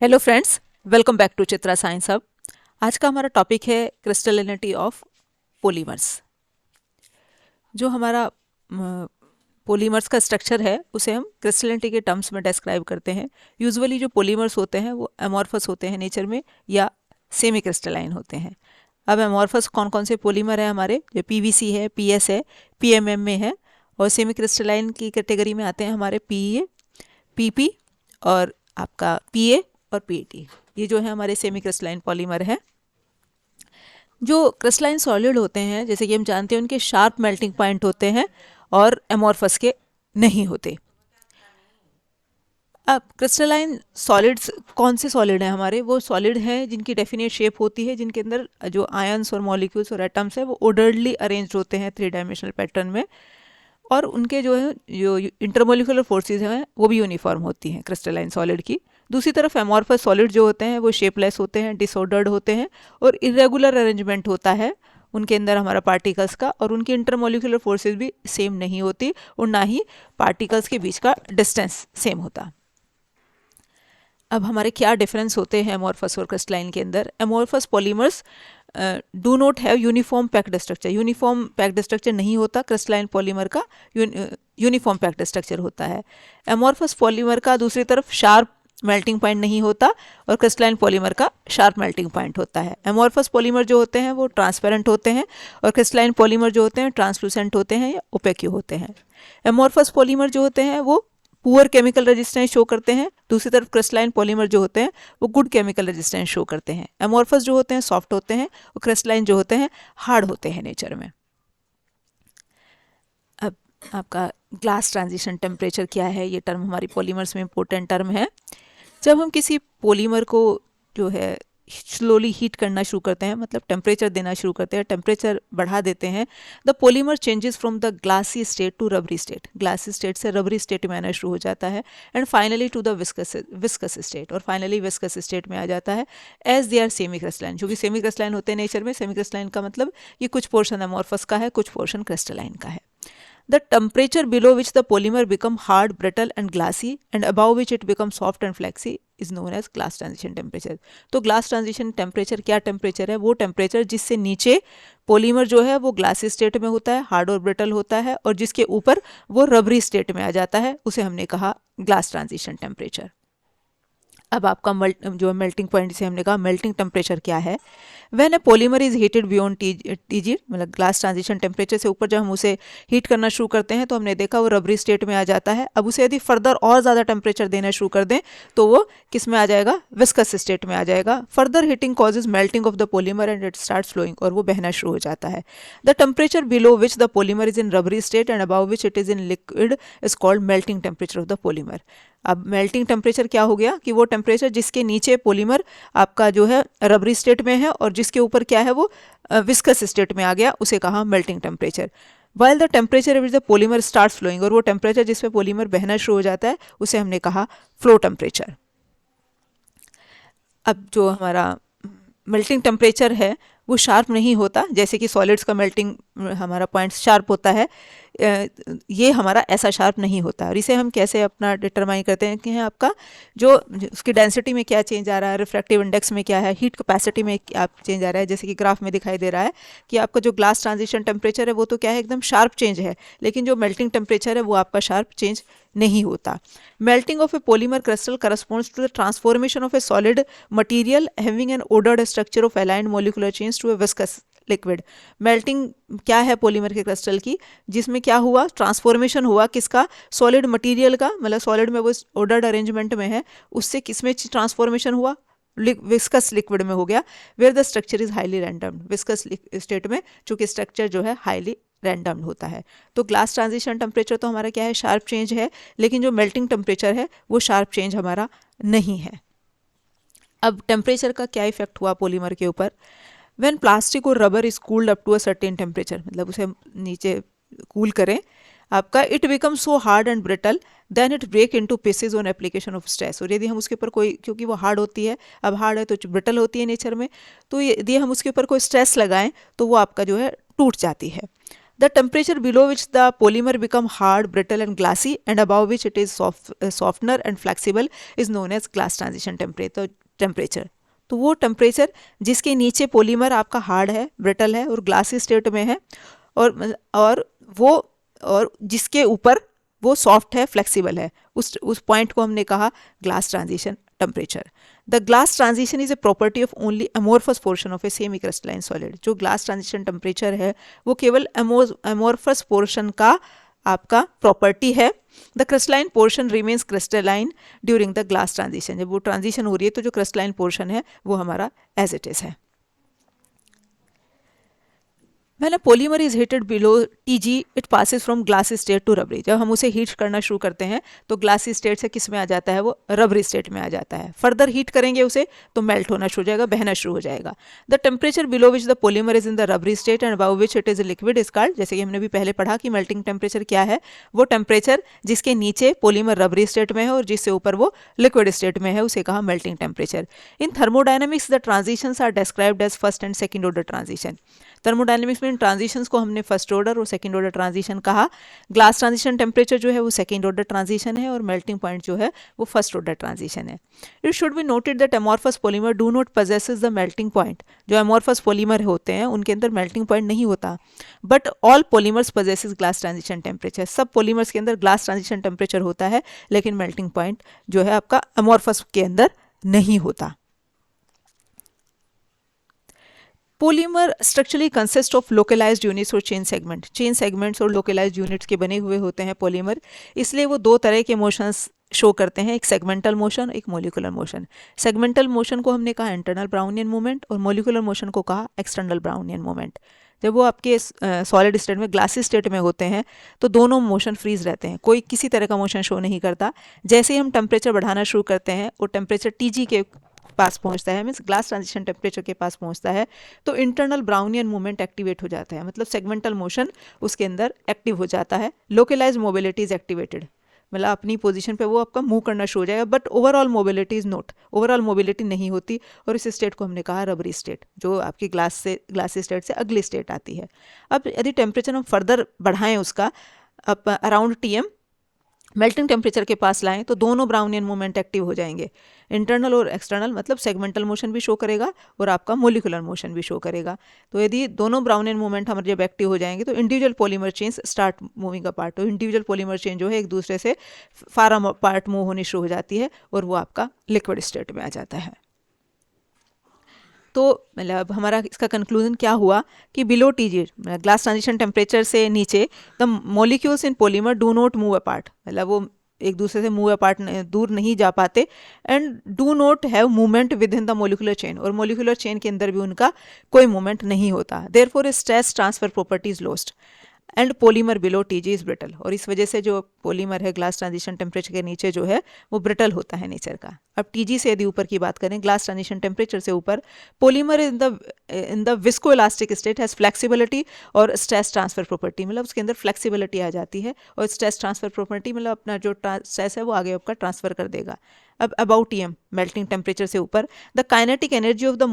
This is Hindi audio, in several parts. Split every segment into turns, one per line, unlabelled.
Hello friends, welcome back to Chitra science hub. आज का हमारा टॉपिक है क्रिस्टलिनिटी ऑफ पॉलीमर्स। जो हमारा पॉलीमर्स का स्ट्रक्चर है उसे हम क्रिस्टलिनिटी के टर्म्स में डिस्क्राइब करते हैं। यूजुअली जो पॉलीमर्स होते हैं वो एमॉर्फस होते हैं नेचर में या सेमी क्रिस्टलाइन होते हैं। अब एमॉर्फस कौन कौन से पॉलीमर है हमारे, जो पीवीसी है, पीएस है, पीएमएम में है। और सेमी क्रिस्टलाइन की कैटेगरी में आते हैं हमारे पीए, पीपी और आपका पीए और पीटी। ये जो है हमारे सेमी क्रिस्टलाइन पॉलीमर है। जो क्रिस्टलाइन सॉलिड होते हैं, जैसे कि हम जानते हैं, उनके शार्प मेल्टिंग पॉइंट होते हैं और एमॉर्फस के नहीं होते। अब क्रिस्टलाइन सॉलिड्स कौन से सॉलिड हैं हमारे? वो सॉलिड हैं जिनकी डेफिनेट शेप होती है, जिनके अंदर जो आयंस और मॉलिक्यूल्स और एटम्स है वो ऑर्डरली अरेंज्ड होते हैं 3 डायमेंशनल पैटर्न में। और उनके जो है जो इंटरमोलिकुलर फोर्सेस हैं वो भी यूनिफॉर्म होती हैं क्रिस्टलाइन सॉलिड की। दूसरी तरफ एमॉर्फस सॉलिड जो होते हैं वो शेपलेस होते हैं, डिसऑर्डर्ड होते हैं और इरेगुलर अरेंजमेंट होता है उनके अंदर हमारा पार्टिकल्स का, और उनकी इंटरमोलिकुलर फोर्सेस भी सेम नहीं होती और ना ही पार्टिकल्स के बीच का डिस्टेंस सेम होता। अब हमारे क्या डिफरेंस होते हैं एमॉर्फस और क्रिस्टलाइन के अंदर? Amorphous polymers do not have uniform packed structure. Uniform packed structure नहीं होता क्रिस्टलाइन पॉलीमर का, यूनिफॉर्म पैक्ड स्ट्रक्चर होता है। एमॉर्फस पॉलीमर का दूसरी तरफ शार्प मेल्टिंग पॉइंट नहीं होता और क्रिस्टलाइन पॉलीमर का शार्प मेल्टिंग पॉइंट होता है। एमॉर्फस पॉलीमर जो होते हैं वो ट्रांसपेरेंट होते हैं और क्रिस्टलाइन पॉलीमर जो होते हैं ट्रांसलूसेंट होते हैं या ओपेक होते हैं। एमॉर्फस पॉलीमर जो होते हैं वो पुअर केमिकल रेजिस्टेंस शो करते हैं, दूसरी तरफ क्रिस्टलाइन पॉलीमर जो होते हैं वो गुड केमिकल रेजिस्टेंस शो करते हैं। एमॉर्फस जो होते हैं सॉफ्ट होते हैं और क्रिस्टलाइन जो होते हैं हार्ड होते हैं नेचर में। अब आपका ग्लास ट्रांजिशन टेम्परेचर क्या है? ये टर्म हमारी पॉलीमर्स में इंपॉर्टेंट टर्म है। जब हम किसी पॉलीमर को जो है स्लोली हीट करना शुरू करते हैं, मतलब टेम्परेचर देना शुरू करते हैं, टेम्परेचर बढ़ा देते हैं, the polymer changes from the glassy state to rubbery state. Glassy state से रबरी स्टेट में आना शुरू हो जाता है and finally to the viscous state, और फाइनली विस्कस स्टेट में आ जाता है as they are semi crystalline. जो कि सेमी क्रिस्टलाइन होते हैं नेचर में। सेमी क्रिस्टलाइन का मतलब ये कुछ पोर्शन एमॉर्फस का है, कुछ पोर्शन क्रिस्टलाइन का है। The temperature below which the polymer become hard, brittle and glassy and above which it becomes soft and flexy is known as glass transition temperature। तो glass transition temperature क्या टेम्परेचर है? वो टेम्परेचर जिससे नीचे पॉलीमर जो है वो ग्लासी स्टेट में होता है, हार्ड और ब्रिटल होता है, और जिसके ऊपर वो रबरी स्टेट में आ जाता है, उसे हमने कहा ग्लास ट्रांजिशन टेम्परेचर। अब आपका जो मेल्टिंग पॉइंट से हमने कहा मेल्टिंग टेम्परेचर क्या है? When A polymer is heated beyond TG, मतलब ग्लास ट्रांजिशन टेम्परेचर से ऊपर जब हम उसे हीट करना शुरू करते हैं तो हमने देखा वो रबरी स्टेट में आ जाता है। अब उसे यदि फर्दर और ज़्यादा टेम्परेचर देना शुरू कर दें तो वो किस में आ जाएगा? विस्कस स्टेट में आ जाएगा। Further heating causes melting of the polymer and it start flowing, और वो बहना शुरू हो जाता है। The temperature below which the polymer is in rubbery state and above which it is in liquid is called melting temperature of the polymer. अब मेल्टिंग टेम्परेचर क्या हो गया कि वो टेम्परेचर जिसके नीचे पॉलीमर आपका जो है रबरी स्टेट में है और जिसके ऊपर क्या है वो विस्कस स्टेट में आ गया, उसे कहा melting temperature. While the temperature which the polymer start flowing, और वो टेम्परेचर जिसमें पॉलीमर बहना शुरू हो जाता है उसे हमने कहा फ्लो टेम्परेचर। अब जो हमारा मेल्टिंग टेम्परेचर है वो शार्प नहीं होता, जैसे कि सॉलिड्स का मेल्टिंग हमारा पॉइंट शार्प होता है, ये हमारा ऐसा शार्प नहीं होता। और इसे हम कैसे अपना डिटरमाइन करते हैं कि आपका जो उसकी डेंसिटी में क्या चेंज आ रहा है, रिफ्रैक्टिव इंडेक्स में क्या है, हीट कैपेसिटी में क्या चेंज आ रहा है। जैसे कि ग्राफ में दिखाई दे रहा है कि आपका जो ग्लास ट्रांजिशन टेम्परेचर है वो तो क्या है एकदम शार्प चेंज है, लेकिन जो मेल्टिंग टेम्परेचर है वो आपका शार्प चेंज नहीं होता। Melting of a polymer crystal corresponds to the transformation of a solid material having an ordered structure of aligned molecular change to a viscous liquid. Melting क्या है पॉलीमर के क्रिस्टल की? जिसमें क्या हुआ? ट्रांसफॉर्मेशन हुआ किसका? सॉलिड मटेरियल का, मतलब सॉलिड में वो ऑर्डर्ड अरेंजमेंट में है, उससे किसमें ट्रांसफॉर्मेशन हुआ? विस्कस लिक्विड में हो गया। Where the structure is highly random, viscous state में चूंकि स्ट्रक्चर जो है हाईली रैंडम होता है। तो ग्लास ट्रांजिशन टेम्परेचर तो हमारा क्या है? शार्प चेंज है, लेकिन जो मेल्टिंग टेम्परेचर है वो शार्प चेंज हमारा नहीं है। अब टेम्परेचर का क्या इफेक्ट हुआ पॉलीमर के ऊपर? व्हेन प्लास्टिक और rubber is cooled up to a certain temperature, मतलब उसे नीचे कूल करें आपका, it become so hard and brittle then it break into pieces on application of stress. और यदि हम उसके ऊपर कोई, क्योंकि वो हार्ड होती है, अब हार्ड है तो ब्रिटल होती है नेचर में, तो यदि हम उसके ऊपर कोई स्ट्रेस लगाएं तो वो आपका जो है टूट जाती है। The temperature below which the polymer become hard, brittle and glassy and above which it is softener and flexible is known as glass transition temperature. तो वो टेम्परेचर जिसके नीचे पॉलीमर आपका हार्ड है, ब्रिटल है और ग्लासी स्टेट में है और जिसके ऊपर वो सॉफ्ट है, फ्लेक्सिबल है, उस पॉइंट को हमने कहा glass transition temperature. The glass transition is a property of only amorphous portion of a semi crystalline solid. जो ग्लास ट्रांजिशन टेम्परेचर है वो केवल अमोर्फस पोर्शन का आपका प्रॉपर्टी है. The crystalline portion remains crystalline during the glass transition. जब वो ट्रांजिशन हो रही है तो जो क्रिस्टलाइन पोर्शन है वो हमारा एज इट इज है. When a polymer is heated below Tg, it passes from glassy state to rubbery. जब हम उसे हीट करना शुरू करते हैं तो ग्लासी स्टेट से किस में आ जाता है, वो रबरी स्टेट में आ जाता है. फर्दर हीट करेंगे उसे तो मेल्ट होना शुरू हो जाएगा, बहना शुरू हो जाएगा. The temperature below which the polymer is in the rubbery state and above which it is liquid is called. जैसे कि हमने भी पहले पढ़ा कि मेल्टिंग टेम्परेचर क्या है, वो टेम्परेचर जिसके नीचे पोलीमर रबरी स्टेट में है और जिससे ऊपर वो लिक्विड स्टेट में है उसे कहा melting temperature. In thermodynamics the transitions are described as first and second order transition. Thermodynamics में ट्रांजिशंस को हमने फर्स्ट ऑर्डर और सेकंड ऑर्डर ट्रांजिशन कहा. ग्लास ट्रांजिशन टेम्परेचर जो है वो सेकंड ऑर्डर ट्रांजिशन है और मेल्टिंग पॉइंट जो है वो फर्स्ट ऑर्डर ट्रांजिशन है. It should be noted that amorphous polymer do not possesses the melting point. जो अमॉर्फस पॉलीमर होते हैं उनके अंदर मेल्टिंग पॉइंट नहीं होता. But all polymers possesses glass transition temperature. सब पॉलीमर्स के अंदर ग्लास ट्रांजिशन टेम्परेचर होता है लेकिन मेल्टिंग पॉइंट जो है आपका अमॉर्फस के अंदर नहीं होता. Polymer structurally consist of localised units और चेन सेगमेंट. चेन सेगमेंट्स और लोकलाइज्ड यूनिट्स के बने हुए होते हैं पोलीमर. इसलिए वो दो तरह के मोशंस शो करते हैं, एक सेगमेंटल मोशन, एक मोलिकुलर मोशन. सेगमेंटल मोशन को हमने कहा इंटरनल ब्राउनियन मूवमेंट और मोलिकुलर मोशन को कहा एक्सटर्नल ब्राउनियन मूवमेंट. जब वो आपके सॉलिड स्टेट में, ग्लासी स्टेट में होते हैं तो दोनों मोशन फ्रीज रहते हैं, कोई किसी तरह का मोशन शो नहीं करता. जैसे ही हम टेम्परेचर बढ़ाना शुरू करते हैं और टेम्परेचर Tg के पास पहुंचता है, मीन्स ग्लास ट्रांजिशन टेम्परेचर के पास पहुंचता है, तो इंटरनल ब्राउनियन मूवमेंट एक्टिवेट हो जाता है, मतलब सेगमेंटल मोशन उसके अंदर एक्टिव हो जाता है. लोकलाइज्ड मोबिलिटी इज एक्टिवेटेड, मतलब अपनी पोजीशन पे वो आपका मूव करना शुरू हो जाएगा. But overall mobility is not, overall mobility नहीं होती. और इस स्टेट को हमने कहा रबरी स्टेट, जो आपकी ग्लासी स्टेट से अगली स्टेट आती है. अब यदि टेम्परेचर हम फर्दर बढ़ाएं उसका अराउंड Tm मेल्टिंग टेम्परेचर के पास लाएं तो दोनों ब्राउनियन मूवमेंट एक्टिव हो जाएंगे. इंटरनल और एक्सटर्नल, मतलब सेगमेंटल मोशन भी शो करेगा और आपका मोलिकुलर मोशन भी शो करेगा. तो यदि दोनों ब्राउनियन मूवमेंट हमारे जब एक्टिव हो जाएंगे तो individual polymer chains start moving apart. तो इंडिविजुअल पॉलीमर चेन जो है एक दूसरे से फार अपार्ट मूव होनी शुरू हो जाती है और वो आपका लिक्विड स्टेट में आ जाता है. तो मतलब हमारा इसका कंक्लूजन क्या हुआ कि below Tg, glass transition temperature से नीचे, the molecules in polymer do not move apart, मतलब वो एक दूसरे से मूव अपार्ट दूर नहीं जा पाते. And do not have movement within the molecular chain, और मोलिकुलर चेन के अंदर भी उनका कोई मूवमेंट नहीं होता. Therefore stress transfer property is lost and polymer below Tg is brittle. और इस वजह से जो पॉलीमर है ग्लास ट्रांजिशन टेम्परेचर के नीचे जो है वो ब्रिटल होता है नेचर का. अब Tg से यदि ऊपर की बात करें, ग्लास ट्रांजिशन टेम्परेचर से ऊपर, polymer in the visco elastic state has flexibility और स्ट्रेस ट्रांसफर प्रॉपर्टी, मतलब उसके अंदर फ्लेक्सिबिलिटी आ जाती है और स्ट्रेस ट्रांसफर प्रॉपर्टी, मतलब अपना जो स्ट्रेस है वो आगे आपका ट्रांसफर कर देगा. अब अबाउट Tm मेल्टिंग टेम्परेचर से ऊपर, the kinetic energy of the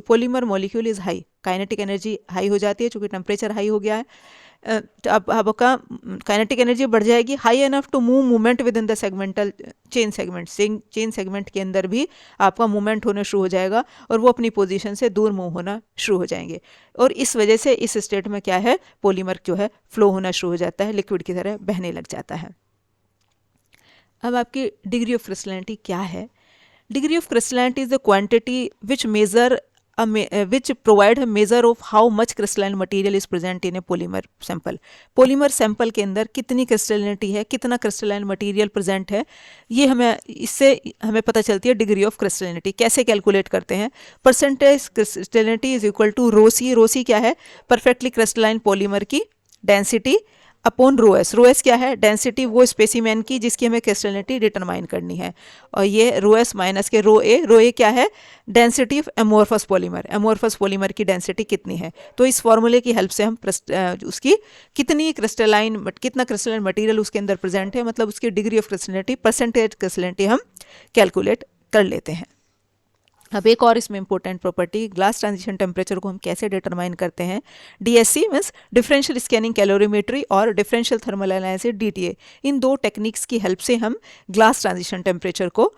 polymer molecule is high. Kinetic energy high हो जाती है चूंकि टेम्परेचर हाई हो गया है. अब आपका काइनेटिक एनर्जी बढ़ जाएगी, high enough to move movement within the segmental chain segment. Chain segment के अंदर भी आपका मूवमेंट होना शुरू हो जाएगा और वो अपनी पोजीशन से दूर मूव होना शुरू हो जाएंगे. और इस वजह से इस स्टेट में क्या है, पॉलीमर जो है फ्लो होना शुरू हो जाता है, लिक्विड की तरह बहने लग जाता है. अब आपकी डिग्री ऑफ क्रिस्टलिनिटी क्या है? Degree of crystallinity is the quantity which provide a measure of how much crystalline material is present in a polymer sample. polymer sample के अंदर कितनी क्रिस्टलिनिटी है, कितना क्रिस्टलाइन मटेरियल प्रेजेंट है, ये इससे हमें पता चलती है डिग्री ऑफ क्रिस्टलिनिटी. कैसे कैलकुलेट करते हैं? परसेंटेज क्रिस्टलिनिटी इज इक्वल टू रो सी. रो सी क्या है? परफेक्टली क्रिस्टलाइन पॉलीमर की density upon rho S. Rho S क्या है? डेंसिटी वो स्पेसिमेन की जिसकी हमें क्रिस्टलिनिटी डिटरमाइन करनी है. और ये रो एस माइनस के रो ए. रो ए क्या है? Density of amorphous polymer. Amorphous polymer की डेंसिटी कितनी है? तो इस फॉर्मूले की हेल्प से हम उसकी कितना क्रिस्टलाइन मटेरियल उसके अंदर प्रेजेंट है, मतलब उसकी डिग्री ऑफ क्रिस्टलिनिटी, परसेंटेज क्रिस्टलिनिटी हम कैलकुलेट कर लेते हैं. अब एक और इसमें important property, glass transition temperature को हम कैसे डिटरमाइन करते हैं। DSC means differential scanning calorimetry और डिफरेंशियल थर्मल एनालिसिस डीटीए, इन दो टेक्निक्स की हेल्प से हम ग्लास ट्रांजिशन टेम्परेचर को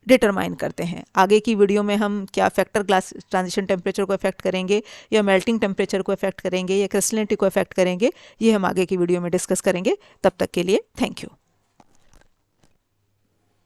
डिटरमाइन करते हैं। आगे की वीडियो में हम क्या फैक्टर ग्लास ट्रांजिशन टेम्परेचर को अफेक्ट करेंगे, या मेल्टिंग टेम्परेचर को अफेक्ट करेंगे, या क्रिस्टलिनिटी को अफेक्ट करेंगे, ये हम आगे की वीडियो में डिस्कस करेंगे। तब तक के लिए थैंक यू।